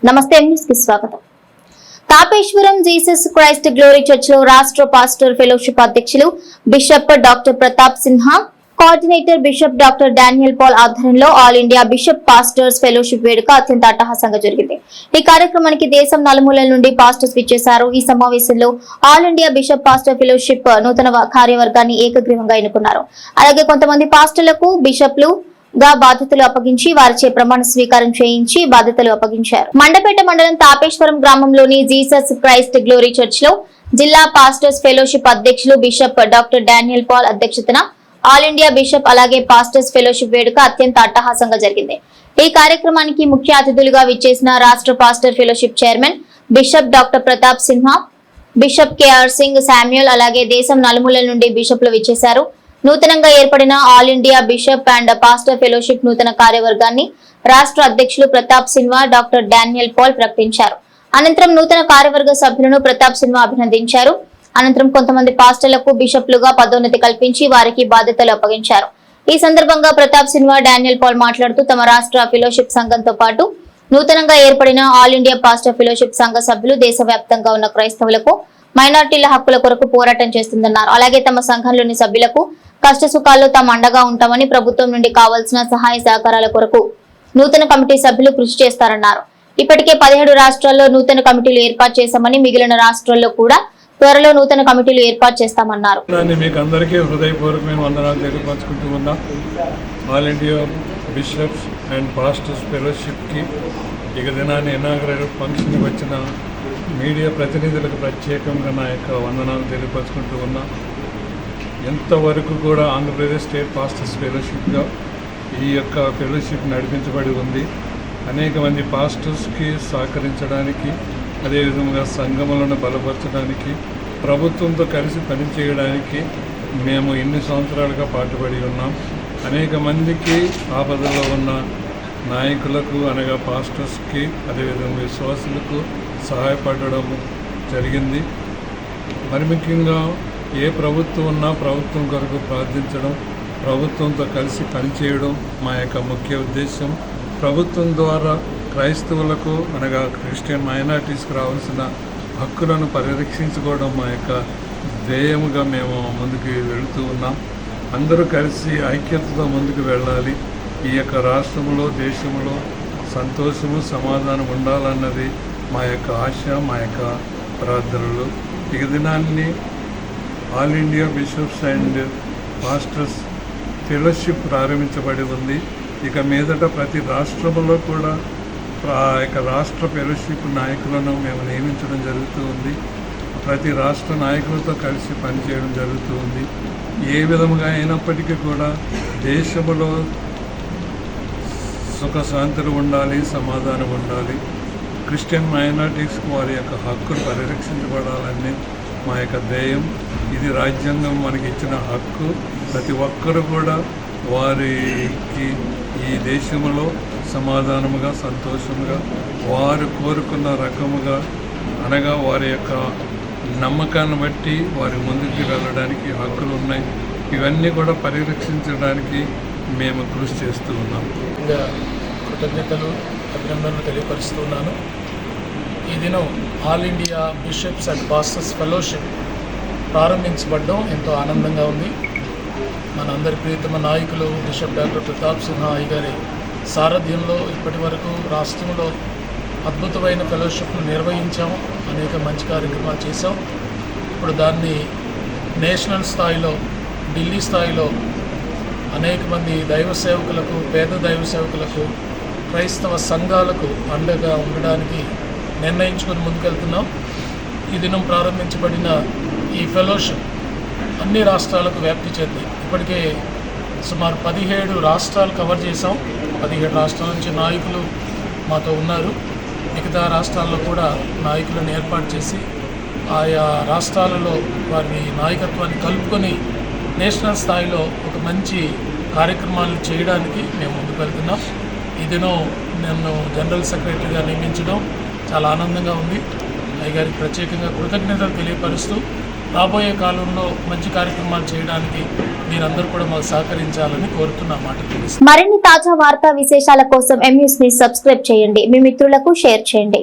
నమస్తే న్యూస్ కి స్వాగతం. Tapeswaram Jesus Christ glory church లో రాష్ట్ర పాస్టర్ ఫెలోషిప్ అధ్యక్షులు bishop doctor Pratap Sinha, coordinator bishop doctor Daniel Paul ఆధ్వర్యంలో all India bishop pastors fellowship వేడుక అత్యంత అట్టహాసంగా జరిగింది. ఈ కార్యక్రమానికి దేశం నలుమూలల నుండి పాస్టర్స్ విచ్చేశారు. ఈ సమావేశంలో all India bishop pastor fellowship నూతన కార్యవర్గాన్ని ఏకగ్రీవంగా ఎన్నుకున్నారు. అలాగే కొంతమంది పాస్టర్లకు బిషప్లు గా బాధ్యతలు అప్పగించి వారిచే ప్రమాణ స్వీకారం చేయించి బాధ్యతలు అప్పగించారు. మండపేట మండలం తాపేశ్వరం గ్రామంలోని జీసస్ క్రైస్ట్ గ్లోరీ చర్చ్ లో జిల్లా పాస్టర్స్ ఫెలోషిప్ అధ్యక్షులు బిషప్ డాక్టర్ డానియల్ పాల్ అధ్యక్షతన ఆల్ ఇండియా బిషప్ అలాగే పాస్టర్స్ ఫెలోషిప్ వేడుక అత్యంత అట్టహాసంగా జరిగింది. ఈ కార్యక్రమానికి ముఖ్య అతిథులుగా విచ్చేసిన రాష్ట్ర pastor fellowship chairman bishop doctor Pratap Sinha, bishop KR Singh Samuel అలాగే దేశం నలుమూలల నుండి బిషప్లు విచ్చేశారు. నూతనంగా ఏర్పడిన all India bishop and pastor fellowship నూతన కార్యవర్గాన్ని రాష్ట్ర అధ్యక్షులు Pratap Sinha, doctor Daniel Paul ప్రకటించారు. అనంతరం నూతన కార్యవర్గ సభ్యులను ప్రతాప్ సిన్హా అభినందించారు. అనంతరం కొంతమంది పాస్టర్లకు బిషప్లుగా పదోన్నతి కల్పించి వారికి బాధ్యతలు అప్పగించారు. ఈ సందర్భంగా ప్రతాప్ సిన్హా, డానియల్ పాల్ మాట్లాడుతూ తమ రాష్ట్ర ఫెలోషిప్ సంఘంతో పాటు నూతనంగా ఏర్పడిన ఆల్ ఇండియా పాస్టర్ ఫెలోషిప్ సంఘ సభ్యులు దేశవ్యాప్తంగా ఉన్న క్రైస్తవులకు మైనారిటీల హక్కుల కొరకు పోరాటం చేస్తుందన్నారు. అలాగే తమ సంఘంలోని సభ్యులకు కష్ట సుఖాల్లో తాము అండగా ఉంటామని, ప్రభుత్వం నుండి కావాల్సిన సహాయ సహకారాల కొరకు నూతన కమిటీ సభ్యులు కృషి చేస్తారన్నారు. ఇప్పటికే 17 రాష్ట్రాల్లో నూతన కమిటీలు ఏర్పాటు చేశామని, మిగిలిన రాష్ట్రాల్లో కూడా త్వరలో నూతన కమిటీలు ఏర్పాటు చేస్తామన్నారు. మీకు అందరికీ హృదయపూర్వకమైన వందనాలు తెలియపరచుకుంటూ ఉన్నాం. All India bishops and pastors ఫెలోషిప్కి ఇక దినాన్ని ఇనాగరేట్ ఫంక్షన్కి వచ్చిన మీడియా ప్రతినిధులకు ప్రత్యేకంగా నా యొక్క వందనాలు తెలియపరచుకుంటూ ఉన్నాం. ఎంతవరకు కూడా ఆంధ్రప్రదేశ్ స్టేట్ పాస్టర్స్ ఫెలోషిప్గా ఈ యొక్క ఫెలోషిప్ నడిపించబడి ఉంది. అనేక మంది పాస్టర్స్కి సహకరించడానికి, అదేవిధంగా సంఘములను బలపరచడానికి, ప్రభుత్వంతో కలిసి పనిచేయడానికి మేము ఇన్ని సంవత్సరాలుగా పాటుపడి ఉన్నాం. అనేక మందికి ఆపదలో ఉన్న నాయకులకు అనగా పాస్టర్స్కి, అదేవిధంగా విశ్వాసులకు సహాయపడడం జరిగింది. మరి ముఖ్యంగా ఏ ప్రభుత్వం ఉన్నా ప్రభుత్వం కొరకు ప్రార్థించడం, ప్రభుత్వంతో కలిసి పనిచేయడం మా యొక్క ముఖ్య ఉద్దేశం. ప్రభుత్వం ద్వారా క్రైస్తవులకు అనగా క్రిస్టియన్ మైనారిటీస్కి రావాల్సిన హక్కులను పరిరక్షించుకోవడం మా యొక్క ధ్యేయముగా మేము ముందుకు వెళుతూ ఉన్నాం. అందరూ కలిసి ఐక్యతతో ముందుకు వెళ్ళాలి. ఈ యొక్క రాష్ట్రంలో, దేశంలో సంతోషము, సమాధానం ఉండాలన్నది మా యొక్క ఆశ, మా యొక్క ప్రార్థనలు. ఇక దినాన్ని all India bishops and pastors fellowship ప్రారంభించబడి ఉంది. ఇక మీదట ప్రతి రాష్ట్రంలో కూడా రాష్ట్ర ఫెలోషిప్ నాయకులను మేము నియమించడం జరుగుతూ ఉంది. ప్రతి రాష్ట్ర నాయకులతో కలిసి పనిచేయడం జరుగుతూ ఉంది. ఏ విధముగా అయినప్పటికీ కూడా దేశంలో సుఖశాంతులు ఉండాలి, సమాధానం ఉండాలి. క్రిస్టియన్ మైనారిటీస్కి వారి యొక్క హక్కులు పరిరక్షించబడాలని మా యొక్క ధ్యేయం. ఇది రాజ్యాంగం మనకి ఇచ్చిన హక్కు. ప్రతి ఒక్కరు కూడా వారికి ఈ దేశంలో సమాధానముగా, సంతోషముగా, వారు కోరుకున్న రకముగా అనగా వారి యొక్క నమ్మకాన్ని బట్టి వారి ముందుకు వెళ్ళడానికి హక్కులు ఉన్నాయి. ఇవన్నీ కూడా పరిరక్షించడానికి మేము కృషి చేస్తూ ఉన్నాం. కృతజ్ఞతలు, అభినందనలు తెలియపరుస్తున్నాను. ఈ దినం all India bishops and pastors fellowship ప్రారంభించబడడం ఎంతో ఆనందంగా ఉంది. మనందరి ప్రియతమ నాయకులు బిషప్ డాక్టర్ ప్రతాప్ సిన్హా గారి సారథ్యంలో ఇప్పటి వరకు రాష్ట్రంలో అద్భుతమైన ఫెలోషిప్ను నిర్వహించాము. అనేక మంచి కార్యక్రమాలు చేశాం. ఇప్పుడు దాన్ని నేషనల్ స్థాయిలో, ఢిల్లీ స్థాయిలో అనేక మంది దైవ సేవకులకు, పేద దైవ సేవకులకు, క్రైస్తవ సంఘాలకు అండగా ఉండడానికి నిర్ణయించుకొని ముందుకెళ్తున్నాం. ఈ దినం ప్రారంభించబడిన ఈ ఫెలోషిప్ అన్ని రాష్ట్రాలకు వ్యాప్తి చెంది ఇప్పటికే సుమారు 17 రాష్ట్రాలు కవర్ చేశాం. 17 రాష్ట్రాల నుంచి నాయకులు మాతో ఉన్నారు. మిగతా రాష్ట్రాల్లో కూడా నాయకులను ఏర్పాటు చేసి ఆయా రాష్ట్రాలలో వారి నాయకత్వాన్ని కలుపుకొని నేషనల్ స్థాయిలో ఒక మంచి కార్యక్రమాలు చేయడానికి మేము ముందుకు వెళ్తున్నాం. ఈ దినం నన్ను జనరల్ సెక్రటరీగా నియమించడం చాలా ఆనందంగా ఉంది. అయ్యగారికి ప్రత్యేకంగా కృతజ్ఞతలు తెలియపరుస్తూ రాబోయే కాలంలో మంచి కార్యక్రమాలు చేయడానికి మీరందరూ కూడా మాకు సహకరించాలని కోరుతున్న మాట తెలుసు. మరిన్ని తాజా వార్తా విశేషాల కోసం MNews ని సబ్స్క్రైబ్ చేయండి, మీ మిత్రులకు షేర్ చేయండి.